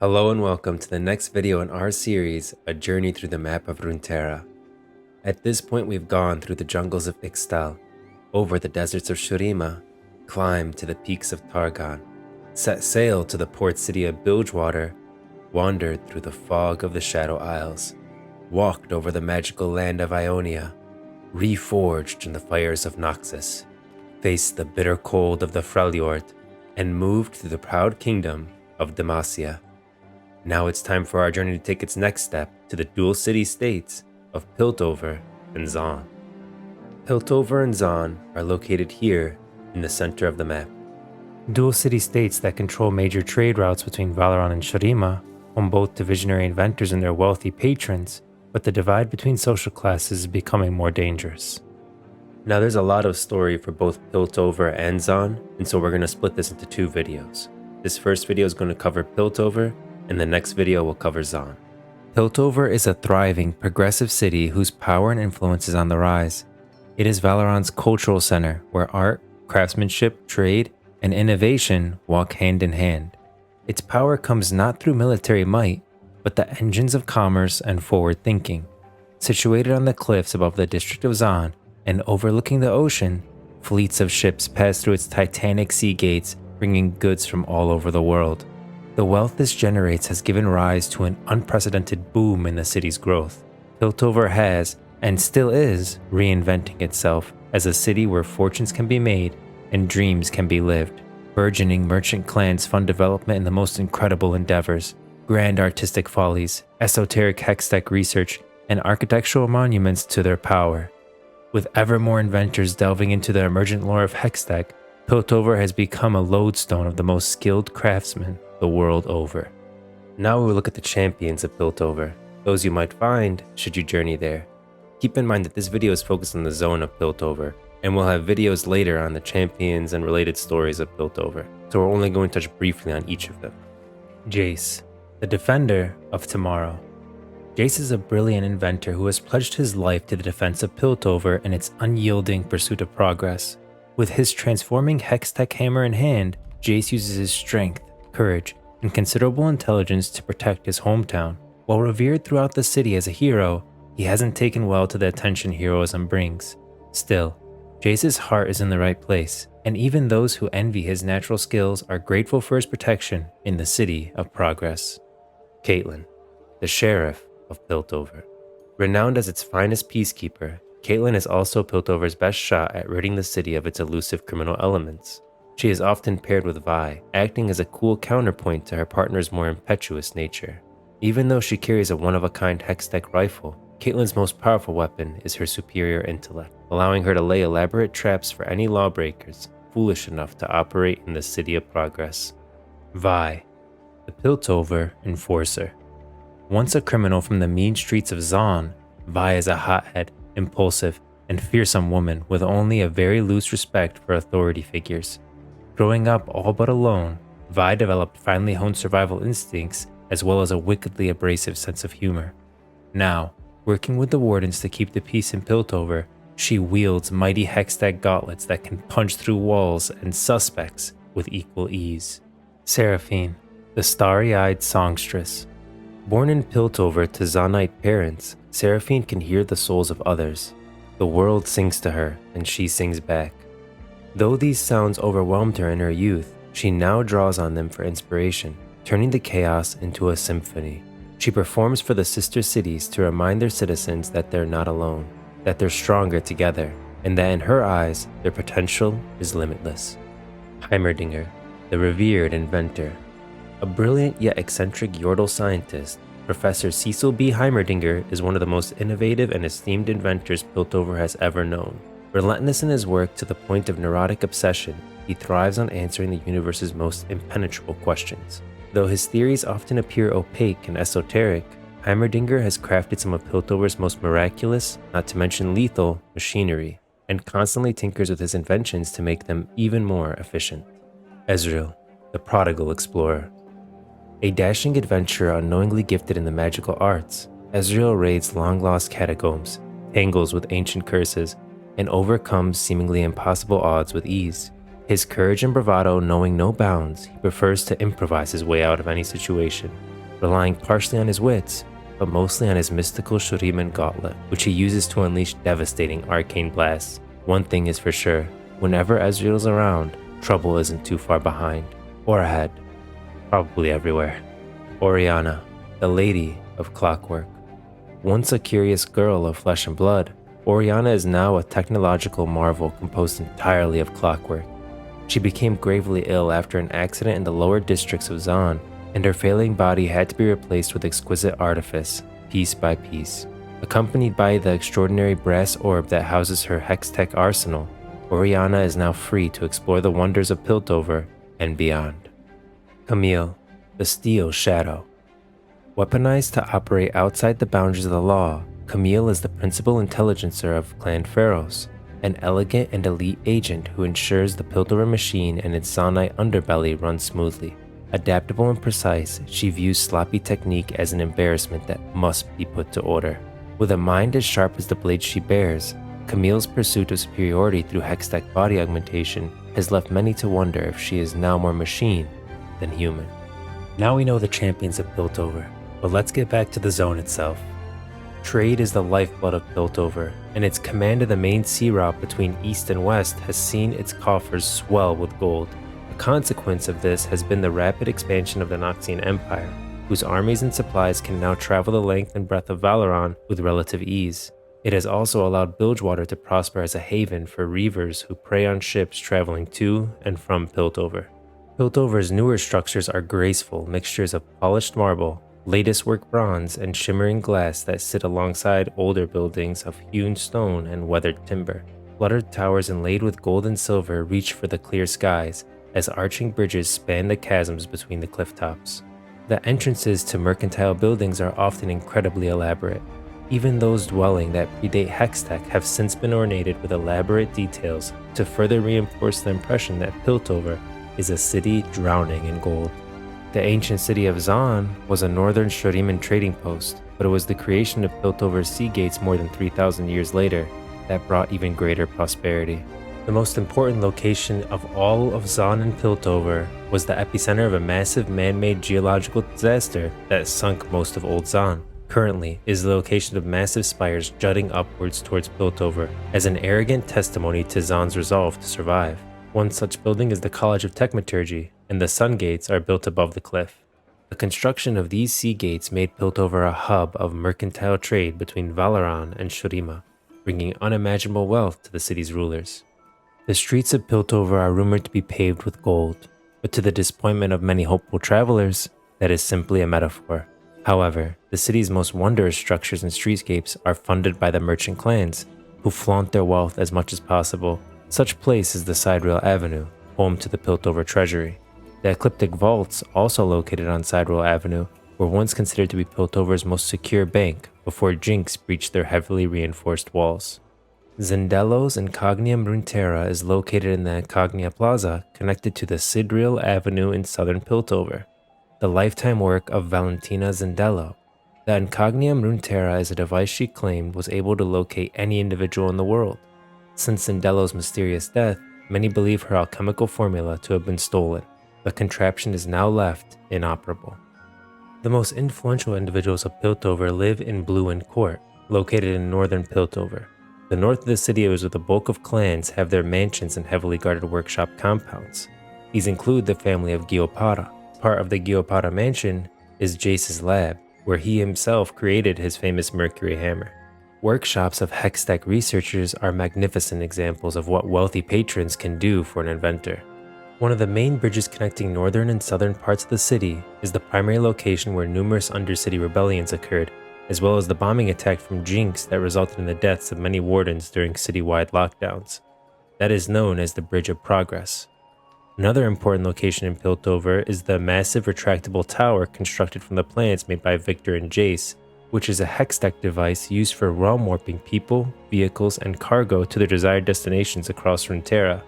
Hello and welcome to the next video in our series, A Journey Through the Map of Runeterra. At this point we've gone through the jungles of Ixtal, over the deserts of Shurima, climbed to the peaks of Targon, set sail to the port city of Bilgewater, wandered through the fog of the Shadow Isles, walked over the magical land of Ionia, reforged in the fires of Noxus, faced the bitter cold of the Freljord, and moved through the proud kingdom of Demacia. Now it's time for our journey to take its next step to the dual city-states of Piltover and Zaun. Piltover and Zaun are located here in the center of the map. Dual city-states that control major trade routes between Valoran and Shurima, home both to visionary inventors and their wealthy patrons, but the divide between social classes is becoming more dangerous. Now there's a lot of story for both Piltover and Zaun, and so we're going to split this into two videos. This first video is going to cover Piltover, and the next video will cover Zaun. Piltover is a thriving, progressive city whose power and influence is on the rise. It is Valoran's cultural center, where art, craftsmanship, trade, and innovation walk hand in hand. Its power comes not through military might, but the engines of commerce and forward thinking. Situated on the cliffs above the district of Zaun and overlooking the ocean, fleets of ships pass through its titanic sea gates, bringing goods from all over the world. The wealth this generates has given rise to an unprecedented boom in the city's growth. Piltover has, and still is, reinventing itself as a city where fortunes can be made and dreams can be lived. Burgeoning merchant clans fund development in the most incredible endeavors, grand artistic follies, esoteric Hextech research, and architectural monuments to their power. With ever more inventors delving into the emergent lore of Hextech, Piltover has become a lodestone of the most skilled craftsmen the world over. Now we will look at the champions of Piltover, those you might find should you journey there. Keep in mind that this video is focused on the zone of Piltover, and we'll have videos later on the champions and related stories of Piltover, so we're only going to touch briefly on each of them. Jace, the defender of tomorrow. Jace is a brilliant inventor who has pledged his life to the defense of Piltover and its unyielding pursuit of progress. With his transforming Hextech hammer in hand, Jace uses his strength, courage, and considerable intelligence to protect his hometown. While revered throughout the city as a hero, he hasn't taken well to the attention heroism brings. Still, Jace's heart is in the right place, and even those who envy his natural skills are grateful for his protection in the city of progress. Caitlyn, the sheriff of Piltover. Renowned as its finest peacekeeper, Caitlyn is also Piltover's best shot at ridding the city of its elusive criminal elements. She is often paired with Vi, acting as a cool counterpoint to her partner's more impetuous nature. Even though she carries a one-of-a-kind Hextech rifle, Caitlyn's most powerful weapon is her superior intellect, allowing her to lay elaborate traps for any lawbreakers foolish enough to operate in the City of Progress. Vi, the Piltover Enforcer. Once a criminal from the mean streets of Zaun, Vi is a hothead, impulsive, and fearsome woman with only a very loose respect for authority figures. Growing up all but alone, Vi developed finely honed survival instincts as well as a wickedly abrasive sense of humor. Now, working with the wardens to keep the peace in Piltover, she wields mighty Hextech gauntlets that can punch through walls and suspects with equal ease. Seraphine, the starry-eyed songstress. Born in Piltover to Zaunite parents, Seraphine can hear the souls of others. The world sings to her, and she sings back. Though these sounds overwhelmed her in her youth, she now draws on them for inspiration, turning the chaos into a symphony. She performs for the sister cities to remind their citizens that they're not alone, that they're stronger together, and that in her eyes, their potential is limitless. Heimerdinger, the revered inventor. A brilliant yet eccentric Yordle scientist, Professor Cecil B. Heimerdinger is one of the most innovative and esteemed inventors Piltover has ever known. Relentless in his work to the point of neurotic obsession, he thrives on answering the universe's most impenetrable questions. Though his theories often appear opaque and esoteric, Heimerdinger has crafted some of Piltover's most miraculous, not to mention lethal, machinery, and constantly tinkers with his inventions to make them even more efficient. Ezreal, the prodigal explorer. A dashing adventurer unknowingly gifted in the magical arts, Ezreal raids long-lost catacombs, tangles with ancient curses, and overcomes seemingly impossible odds with ease. His courage and bravado knowing no bounds, he prefers to improvise his way out of any situation. relying partially on his wits, but mostly on his mystical Shuriman gauntlet, which he uses to unleash devastating arcane blasts. One thing is for sure, whenever Ezreal's around, trouble isn't too far behind, or ahead, probably everywhere. Orianna, the Lady of Clockwork. Once a curious girl of flesh and blood, Orianna is now a technological marvel composed entirely of clockwork. She became gravely ill after an accident in the lower districts of Zon, and her failing body had to be replaced with exquisite artifice, piece by piece. Accompanied by the extraordinary brass orb that houses her Hextech arsenal, Orianna is now free to explore the wonders of Piltover and beyond. Camille, the Steel Shadow. Weaponized to operate outside the boundaries of the law, Camille is the principal intelligencer of Clan Pharos, an elegant and elite agent who ensures the Piltover machine and its Zonite underbelly run smoothly. Adaptable and precise, she views sloppy technique as an embarrassment that must be put to order. With a mind as sharp as the blade she bears, Camille's pursuit of superiority through Hextech body augmentation has left many to wonder if she is now more machine than human. Now we know the champions of Piltover, but let's get back to the zone itself. Trade is the lifeblood of Piltover, and its command of the main sea route between east and west has seen its coffers swell with gold. A consequence of this has been the rapid expansion of the Noxian Empire, whose armies and supplies can now travel the length and breadth of Valoran with relative ease. It has also allowed Bilgewater to prosper as a haven for reavers who prey on ships traveling to and from Piltover. Piltover's newer structures are graceful mixtures of polished marble, latest work bronze, and shimmering glass that sit alongside older buildings of hewn stone and weathered timber. Fluttered towers inlaid with gold and silver reach for the clear skies as arching bridges span the chasms between the cliff tops. The entrances to mercantile buildings are often incredibly elaborate. Even those dwelling that predate Hextech have since been ornated with elaborate details to further reinforce the impression that Piltover is a city drowning in gold. The ancient city of Zon was a northern Shuriman trading post, but it was the creation of Piltover's sea gates more than 3,000 years later that brought even greater prosperity. The most important location of all of Zon and Piltover was the epicenter of a massive man-made geological disaster that sunk most of Old Zon. Currently is the location of massive spires jutting upwards towards Piltover as an arrogant testimony to Zon's resolve to survive. One such building is the College of Techmaturgy, and the sun gates are built above the cliff. The construction of these sea gates made Piltover a hub of mercantile trade between Valoran and Shurima, bringing unimaginable wealth to the city's rulers. The streets of Piltover are rumored to be paved with gold, but to the disappointment of many hopeful travelers, that is simply a metaphor. However, the city's most wondrous structures and streetscapes are funded by the merchant clans, who flaunt their wealth as much as possible. Such place is the Siderail Avenue, home to the Piltover Treasury. The Ecliptic Vaults, also located on Siderail Avenue, were once considered to be Piltover's most secure bank before Jinx breached their heavily reinforced walls. Zendelo's Incognium Runeterra is located in the Incognia Plaza connected to the Siderail Avenue in southern Piltover, the lifetime work of Valentina Zendelo. The Incognium Runeterra is a device she claimed was able to locate any individual in the world. Since Zendelo's mysterious death, many believe her alchemical formula to have been stolen. The contraption is now left inoperable. The most influential individuals of Piltover live in Blue Inn Court, located in northern Piltover. The north of the city is where the bulk of clans have their mansions and heavily guarded workshop compounds. These include the family of Giopara. Part of the Giopara mansion is Jace's lab, where he himself created his famous Mercury hammer. Workshops of Hextech researchers are magnificent examples of what wealthy patrons can do for an inventor. One of the main bridges connecting northern and southern parts of the city is the primary location where numerous undercity rebellions occurred, as well as the bombing attack from Jinx that resulted in the deaths of many wardens during citywide lockdowns. That is known as the Bridge of Progress. Another important location in Piltover is the massive retractable tower constructed from the plans made by Victor and Jace, which is a Hextech device used for realm warping people, vehicles, and cargo to their desired destinations across Runeterra.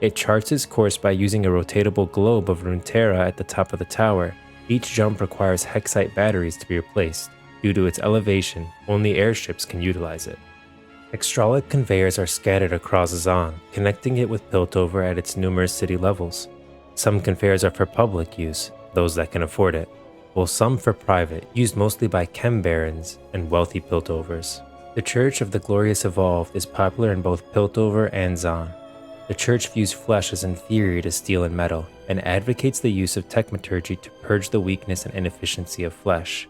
It charts its course by using a rotatable globe of Runeterra at the top of the tower. Each jump requires Hexite batteries to be replaced. Due to its elevation, only airships can utilize it. Hextralic conveyors are scattered across Zon, connecting it with Piltover at its numerous city levels. Some conveyors are for public use, those that can afford it. while some for private, used mostly by chem barons and wealthy Piltovers. The Church of the Glorious Evolved is popular in both Piltover and Zon. The Church views flesh as inferior to steel and metal, and advocates the use of techmaturgy to purge the weakness and inefficiency of flesh.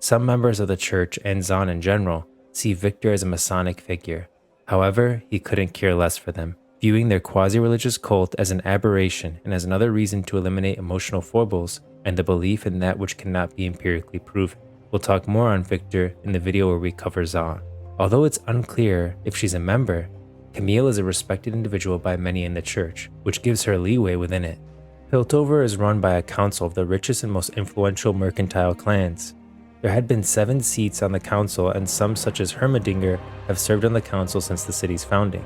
Some members of the Church, and Zon in general, see Victor as a Masonic figure. However, he couldn't care less for them, viewing their quasi-religious cult as an aberration and as another reason to eliminate emotional foibles and the belief in that which cannot be empirically proven. We'll talk more on Victor in the video where we cover Zon. Although it's unclear if she's a member, Camille is a respected individual by many in the church, which gives her leeway within it. Piltover is run by a council of the richest and most influential mercantile clans. There had been 7 seats on the council, and some such as Hermedinger have served on the council since the city's founding.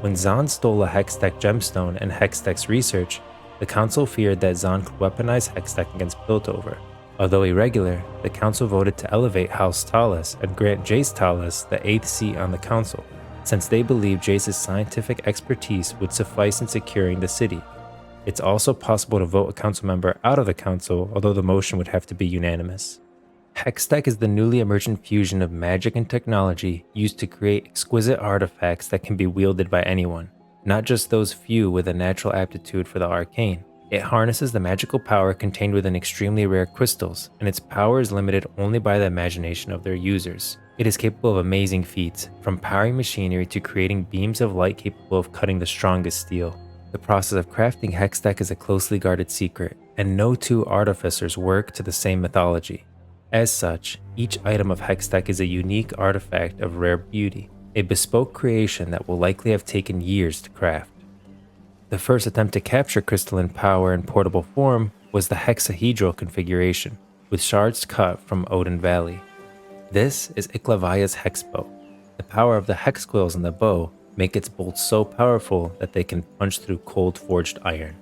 When Zon stole a Hextech gemstone and Hextech's research, the council feared that Zon could weaponize Hextech against Piltover. Although irregular, the council voted to elevate House Talus and grant Jace Talus the 8th seat on the council, since they believed Jace's scientific expertise would suffice in securing the city. It's also possible to vote a council member out of the council, although the motion would have to be unanimous. Hextech is the newly emergent fusion of magic and technology used to create exquisite artifacts that can be wielded by anyone, not just those few with a natural aptitude for the arcane. It harnesses the magical power contained within extremely rare crystals, and its power is limited only by the imagination of their users. It is capable of amazing feats, from powering machinery to creating beams of light capable of cutting the strongest steel. The process of crafting Hextech is a closely guarded secret, and no 2 artificers work to the same mythology. As such, each item of Hextech is a unique artifact of rare beauty, a bespoke creation that will likely have taken years to craft. The first attempt to capture crystalline power in portable form was the hexahedral configuration, with shards cut from Odin Valley. This is Iklavia's hexbow. The power of the hex coils in the bow make its bolts so powerful that they can punch through cold forged iron.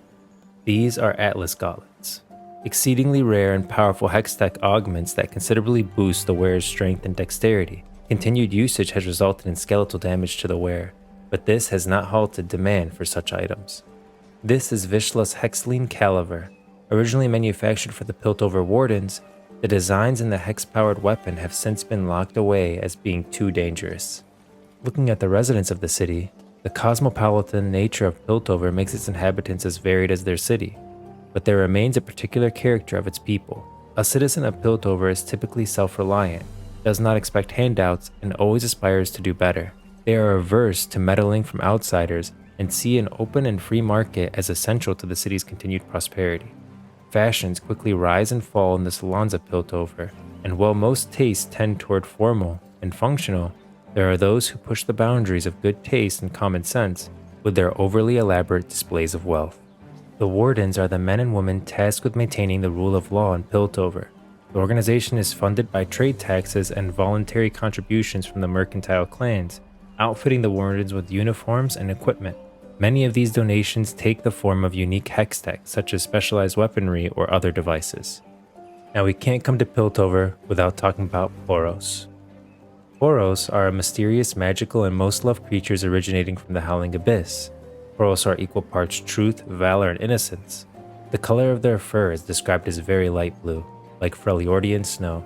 These are Atlas gauntlets, exceedingly rare and powerful Hextech augments that considerably boost the wearer's strength and dexterity. Continued usage has resulted in skeletal damage to the wearer, but this has not halted demand for such items. This is Vishla's Hexline Caliver. Originally manufactured for the Piltover Wardens, the designs in the hex-powered weapon have since been locked away as being too dangerous. Looking at the residents of the city, the cosmopolitan nature of Piltover makes its inhabitants as varied as their city, but there remains a particular character of its people. A citizen of Piltover is typically self-reliant, does not expect handouts, and always aspires to do better. They are averse to meddling from outsiders and see an open and free market as essential to the city's continued prosperity. Fashions quickly rise and fall in the salons of Piltover, and while most tastes tend toward formal and functional, there are those who push the boundaries of good taste and common sense with their overly elaborate displays of wealth. The Wardens are the men and women tasked with maintaining the rule of law in Piltover. The organization is funded by trade taxes and voluntary contributions from the mercantile clans, outfitting the Wardens with uniforms and equipment. Many of these donations take the form of unique Hextech, such as specialized weaponry or other devices. Now we can't come to Piltover without talking about Poros. Poros are a mysterious, magical, and most loved creatures originating from the Howling Abyss. Poros are equal parts truth, valor, and innocence. The color of their fur is described as very light blue, like Freljordian snow.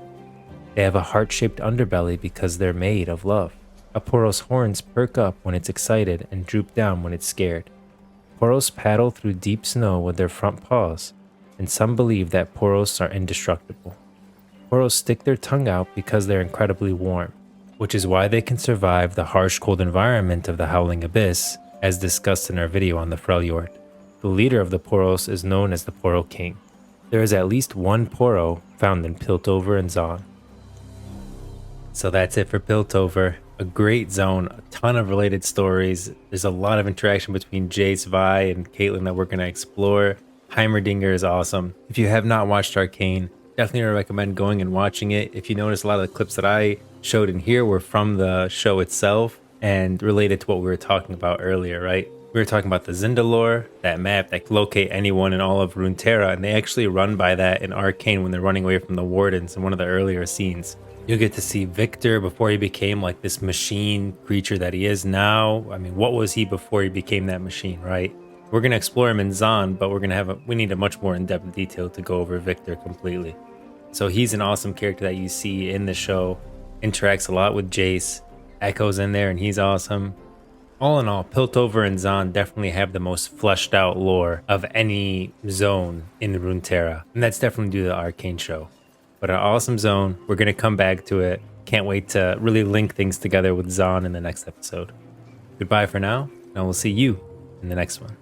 They have a heart-shaped underbelly because they're made of love. A Poros' horns perk up when it's excited and droop down when it's scared. Poros paddle through deep snow with their front paws, and some believe that Poros are indestructible. Poros stick their tongue out because they're incredibly warm, which is why they can survive the harsh cold environment of the Howling Abyss, as discussed in our video on the Freljord. The leader of the Poros is known as the Poro King. There is at least one Poro found in Piltover and Zon. So that's it for Piltover. A great zone, a ton of related stories. There's a lot of interaction between Jace, Vi, and Caitlyn that we're going to explore. Heimerdinger is awesome. If you have not watched Arcane, definitely recommend going and watching it. If you notice, a lot of the clips that I showed in here were from the show itself and related to what we were talking about earlier, right? We were talking about the Zindalore, that map that can locate anyone in all of Runeterra, and they actually run by that in Arcane when they're running away from the Wardens in one of the earlier scenes. You'll get to see Victor before he became like this machine creature that he is now. I mean, what was he before he became that machine, right? We're going to explore him in Zon, but we need a much more in-depth detail to go over Victor completely. So he's an awesome character that you see in the show, interacts a lot with Jace, Echo's in there and he's awesome. All in all, Piltover and Zon definitely have the most fleshed out lore of any zone in Runeterra, and that's definitely due to the Arcane show. But an awesome zone, we're going to come back to it. Can't wait to really link things together with Zon in the next episode. Goodbye for now, and I will see you in the next one.